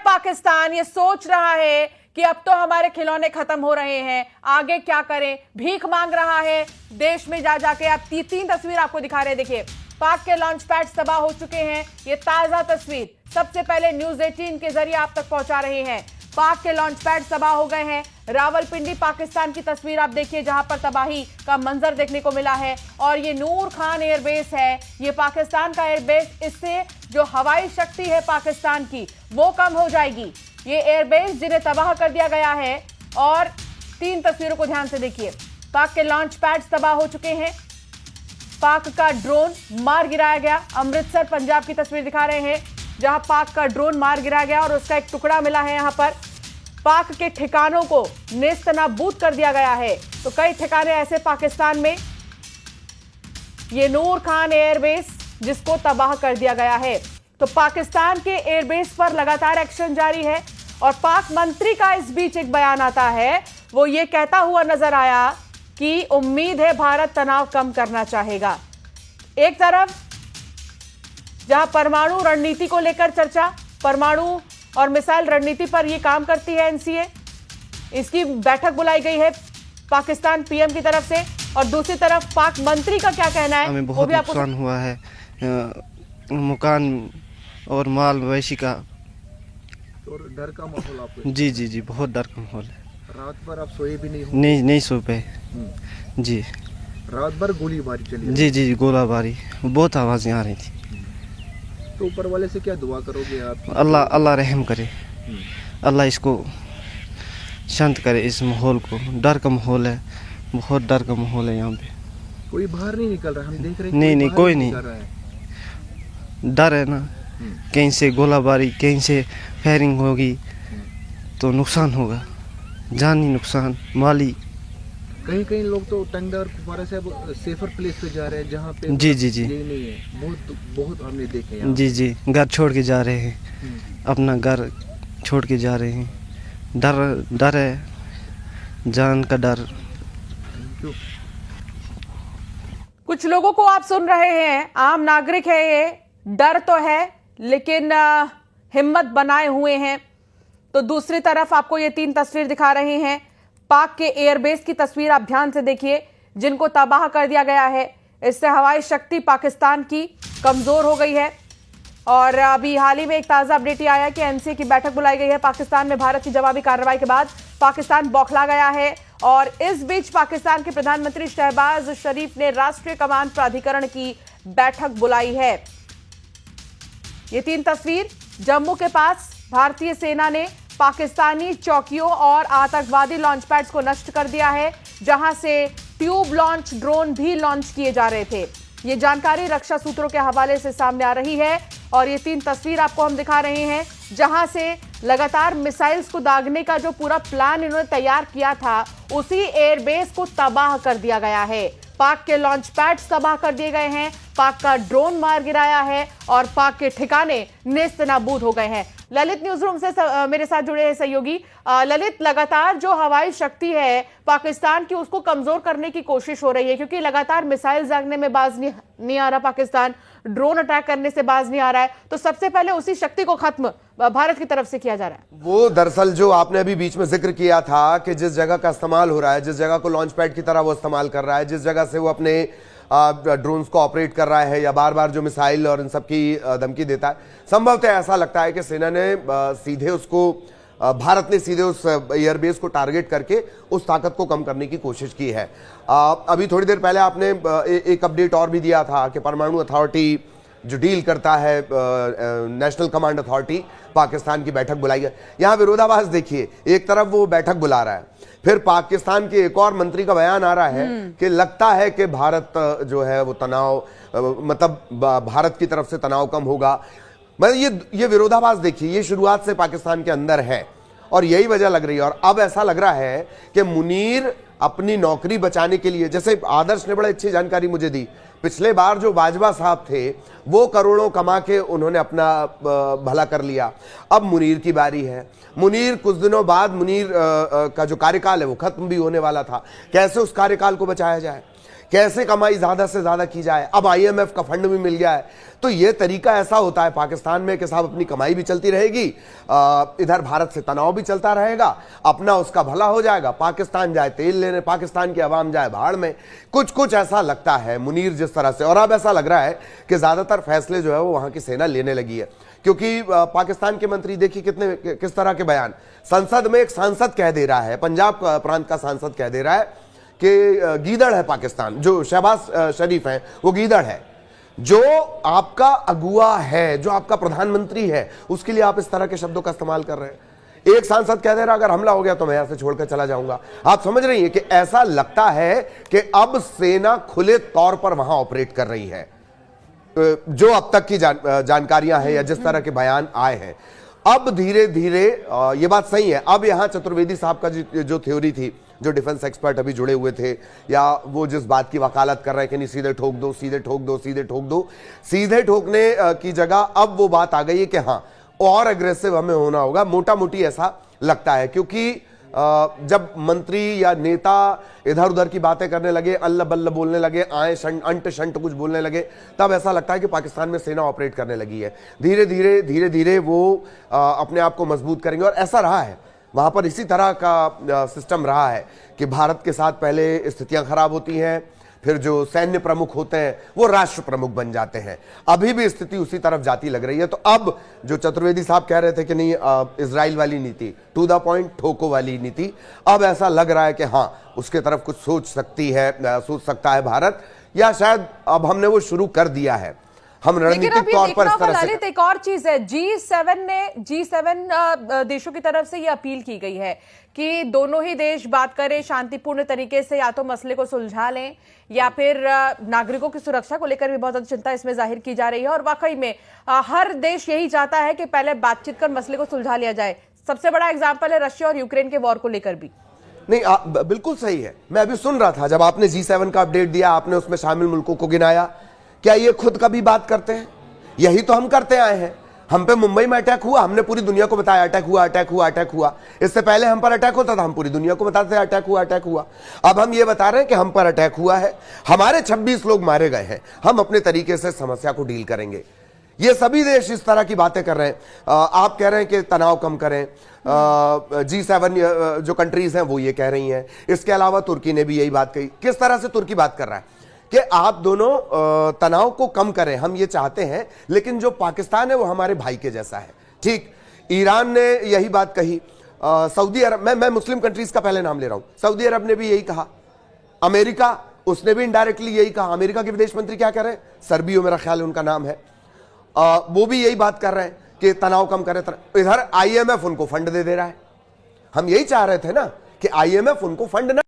पाकिस्तान ये सोच रहा है कि अब तो हमारे खिलौने खत्म हो रहे हैं, आगे क्या करें, भीख मांग रहा है देश में जा जाके। आप तीन तस्वीर आपको दिखा रहे हैं, देखिए पाक के लॉन्च पैड्स तबाह हो चुके हैं। ये ताजा तस्वीर सबसे पहले न्यूज 18 के जरिए आप तक पहुंचा रहे हैं। पाक के लॉन्च पैड तबाह हो गए हैं। रावलपिंडी पाकिस्तान की तस्वीर आप देखिए, जहां पर तबाही का मंजर देखने को मिला है। और ये नूर खान एयरबेस है, ये पाकिस्तान का एयरबेस। इससे जो हवाई शक्ति है पाकिस्तान की वो कम हो जाएगी। ये एयरबेस जिन्हें तबाह कर दिया गया है। और तीन तस्वीरों को ध्यान से देखिए, पाक के लॉन्च पैड्स तबाह हो चुके हैं। पाक का ड्रोन मार गिराया गया। अमृतसर पंजाब की तस्वीर दिखा रहे हैं, जहां पाक का ड्रोन मार गिराया गया और उसका एक टुकड़ा मिला है। यहां पर पाक के ठिकानों को नेस्तनाबूद कर दिया गया है। तो कई ठिकाने ऐसे पाकिस्तान में, ये नूर खान एयरबेस जिसको तबाह कर दिया गया है। तो पाकिस्तान के एयरबेस पर लगातार एक्शन जारी है। और पाक मंत्री का इस बीच एक बयान आता है, वो ये कहता हुआ नजर आया कि उम्मीद है भारत तनाव कम करना चाहेगा। एक तरफ जहां परमाणु रणनीति को लेकर चर्चा, परमाणु और मिसाइल रणनीति पर यह काम करती है एनसीए, इसकी बैठक बुलाई गई है पाकिस्तान पीएम की तरफ से। और दूसरी तरफ पाक मंत्री का क्या कहना है, हमें बहुत नुकसान हुआ है, मकान और माल मवेशी का। और डर का माहौल आपको? जी जी जी, बहुत डर का माहौल है। रात भर आप सोए भी नहीं हो? नहीं सो पाए जी। रात भर गोलीबारी चली? जी जी, गोलाबारी, बहुत आवाज़ें आ रही थी। तो ऊपर वाले से क्या दुआ करोगे आप? अल्लाह रहम करे, अल्लाह इसको शांत करे, इस माहौल को। डर का माहौल है, बहुत डर का माहौल है यहाँ पे। कोई बाहर नहीं निकल रहा? हम देख रहे हैं नहीं कोई नहीं, डर है ना, कहीं से गोलाबारी, कहीं से फायरिंग होगी तो नुकसान होगा, जानी नुकसान, माली। कहीं कहीं लोग तो टंगदा और कुपवारा से अब सेफर प्लेस पे जा रहे हैं, जहाँ पे जी जी जी नहीं है। बहुत हमने देखे यहाँ। जी जी, घर छोड़ के जा रहे हैं, अपना घर छोड़ के जा रहे हैं। डर है, जान का डर। कुछ लोगों को आप सुन रहे हैं, आम नागरिक है ये, डर तो है लेकिन हिम्मत बनाए हुए हैं। तो दूसरी तरफ आपको ये तीन तस्वीर दिखा रहे हैं, पाक के एयरबेस की तस्वीर आप ध्यान से देखिए, जिनको तबाह कर दिया गया है। इससे हवाई शक्ति पाकिस्तान की कमजोर हो गई है। और अभी हाल ही में एक ताजा अपडेट ये आया कि एनसीए की बैठक बुलाई गई है पाकिस्तान में। भारत की जवाबी कार्रवाई के बाद पाकिस्तान बौखला गया है। और इस बीच पाकिस्तान के प्रधानमंत्री शहबाज शरीफ ने राष्ट्रीय कमान प्राधिकरण की बैठक बुलाई है। ये तीन तस्वीर, जम्मू के पास भारतीय सेना ने पाकिस्तानी चौकियों और आतंकवादी लॉन्च पैड्स को नष्ट कर दिया है, जहां से ट्यूब लॉन्च ड्रोन भी लॉन्च किए जा रहे थे। ये जानकारी रक्षा सूत्रों के हवाले से सामने आ रही है। और ये तीन तस्वीर आपको हम दिखा रहे हैं, जहां से लगातार मिसाइल्स को दागने का जो पूरा प्लान इन्होंने तैयार किया था, उसी एयरबेस को तबाह कर दिया गया है। पाक के लॉन्च पैड्स तबाह कर दिए गए हैं, पाक का ड्रोन मार गिराया है और पाक के ठिकाने नेस्तनाबूद हो गए हैं। ललित न्यूज रूम से मेरे साथ जुड़े हैं सहयोगी। ललित, लगातार जो हवाई शक्ति है पाकिस्तान की, उसको कमजोर करने की कोशिश हो रही है, क्योंकि लगातार मिसाइल दागने में बाज नहीं आ रहा पाकिस्तान, ड्रोन अटैक करने से बाज नहीं आ रहा है। तो सबसे पहले उसी शक्ति को खत्म भारत की तरफ से किया जा रहा है। वो दरअसल जो आपने अभी बीच में जिक्र किया था कि जिस जगह का इस्तेमाल हो रहा है, जिस जगह को लॉन्च पैड की तरह वो इस्तेमाल कर रहा है, जिस जगह से वो अपने ड्रोन्स को ऑपरेट कर रहा है, या बार बार जो मिसाइल और इन सब की धमकी देता है, संभवतः ऐसा लगता है कि सेना ने सीधे उसको, भारत ने सीधे उस एयरबेस को टारगेट करके उस ताकत को कम करने की कोशिश की है। अभी थोड़ी देर पहले आपने एक अपडेट और भी दिया था कि परमाणु अथॉरिटी जो डील करता है, नेशनल कमांड अथॉरिटी, पाकिस्तान की बैठक बुलाई है। यहाँ विरोधाभास देखिए, एक तरफ वो बैठक बुला रहा है, फिर पाकिस्तान के एक और मंत्री का बयान आ रहा है कि लगता है कि भारत जो है वो तनाव, मतलब भारत की तरफ से तनाव कम होगा। मतलब ये विरोधाभास देखिए, ये शुरुआत से पाकिस्तान के अंदर है और यही वजह लग रही है। और अब ऐसा लग रहा है कि मुनीर अपनी नौकरी बचाने के लिए, जैसे आदर्श ने बड़ी अच्छी जानकारी मुझे दी, पिछले बार जो बाजवा साहब थे वो करोड़ों कमा के उन्होंने अपना भला कर लिया, अब मुनीर की बारी है। मुनीर कुछ दिनों बाद, मुनीर का जो कार्यकाल है वो खत्म भी होने वाला था। कैसे उस कार्यकाल को बचाया जाए, कैसे कमाई ज्यादा से ज्यादा की जाए। अब IMF का फंड भी मिल गया है, तो यह तरीका ऐसा होता है पाकिस्तान में कि साहब अपनी कमाई भी चलती रहेगी, इधर भारत से तनाव भी चलता रहेगा, अपना उसका भला हो जाएगा, पाकिस्तान जाए तेल लेने, पाकिस्तान की आवाम जाए भाड़ में। कुछ कुछ ऐसा लगता है मुनीर जिस तरह से, और अब ऐसा लग रहा है कि ज्यादातर फैसले जो है वो वहां की सेना लेने लगी है, क्योंकि पाकिस्तान के मंत्री देखिए किस तरह के बयान। संसद में एक सांसद कह दे रहा है, पंजाब प्रांत का सांसद कह दे रहा है कि गीदड़ है पाकिस्तान, जो शहबाज शरीफ है वो गीदड़ है, जो आपका अगुआ है, जो आपका प्रधानमंत्री है, उसके लिए आप इस तरह के शब्दों का इस्तेमाल कर रहे हैं। एक सांसद कह दे रहा अगर हमला हो गया तो मैं यहां से छोड़कर चला जाऊंगा। आप समझ रही हैं कि ऐसा लगता है कि अब सेना खुले तौर पर वहां ऑपरेट कर रही है। जो अब तक की जानकारियां हैं या जिस तरह के बयान आए हैं, अब धीरे धीरे ये बात सही है। अब यहां चतुर्वेदी साहब का जो थ्योरी थी, जो डिफेंस एक्सपर्ट अभी जुड़े हुए थे, या वो जिस बात की वकालत कर रहे हैं कि नहीं सीधे ठोक दो, सीधे ठोक दो, सीधे ठोक दो, सीधे ठोकने की जगह अब वो बात आ गई है कि हाँ और एग्रेसिव हमें होना होगा। मोटा मोटी ऐसा लगता है, क्योंकि जब मंत्री या नेता इधर उधर की बातें करने लगे, अल्लाह बल्ला बोलने लगे, आए अंट शंट कुछ बोलने लगे, तब ऐसा लगता है कि पाकिस्तान में सेना ऑपरेट करने लगी है। धीरे धीरे वो अपने आप को मजबूत करेंगे। और ऐसा रहा है वहां पर, इसी तरह का सिस्टम रहा है कि भारत के साथ पहले स्थितियां खराब होती हैं, फिर जो सैन्य प्रमुख होते हैं वो राष्ट्र प्रमुख बन जाते हैं। अभी भी स्थिति उसी तरफ जाती लग रही है। तो अब जो चतुर्वेदी साहब कह रहे थे कि नहीं इजराइल वाली नीति, टू द पॉइंट ठोको वाली नीति, अब ऐसा लग रहा है कि हाँ उसके तरफ कुछ सोच सकता है भारत, या शायद अब हमने वो शुरू कर दिया है। हम रणनीतिक तौर पर इस तरह से। एक और चीज है, G7 देशों की तरफ से ये अपील की गई है कि दोनों ही देश बात करें शांतिपूर्ण तरीके से, या तो मसले को सुलझा लें या फिर नागरिकों की सुरक्षा को लेकर भी बहुत ज्यादा चिंता इसमें जाहिर की जा रही है। और वाकई में हर देश यही चाहता है कि पहले बातचीत कर मसले को सुलझा लिया जाए। सबसे बड़ा एग्जाम्पल है रशिया और यूक्रेन के वॉर को लेकर भी। नहीं, बिल्कुल सही है। मैं अभी सुन रहा था जब आपने G7 का अपडेट दिया, आपने उसमें शामिल मुल्कों को गिनाया। क्या ये खुद कभी बात करते हैं? यही तो हम करते आए हैं। हम पे मुंबई में अटैक हुआ, हमने पूरी दुनिया को बताया अटैक हुआ, अटैक हुआ, अटैक हुआ। इससे पहले हम पर अटैक होता था, हम पूरी दुनिया को बताते थे अटैक हुआ, अटैक हुआ। अब हम ये बता रहे हैं कि हम पर अटैक हुआ है, हमारे 26 लोग मारे गए हैं, हम अपने तरीके से समस्या को डील करेंगे। ये सभी देश इस तरह की बातें कर रहे हैं। आप कह रहे हैं कि तनाव कम करें, G7 जो कंट्रीज हैं वो ये कह रही हैं। इसके अलावा तुर्की ने भी यही बात कही। किस तरह से तुर्की बात कर रहा है कि आप दोनों तनाव को कम करें, हम ये चाहते हैं, लेकिन जो पाकिस्तान है वो हमारे भाई के जैसा है। ठीक, ईरान ने यही बात कही, सऊदी अरब, मैं मुस्लिम कंट्रीज का पहले नाम ले रहा हूं, सऊदी अरब ने भी यही कहा, अमेरिका उसने भी इनडायरेक्टली यही कहा। अमेरिका के विदेश मंत्री क्या कह रहे हैं, सर्बियो मेरा ख्याल है उनका नाम है, वो भी यही बात कर रहे हैं कि तनाव कम करें। इधर IMF उनको फंड दे रहा है। हम यही चाह रहे थे ना कि IMF उनको फंड ना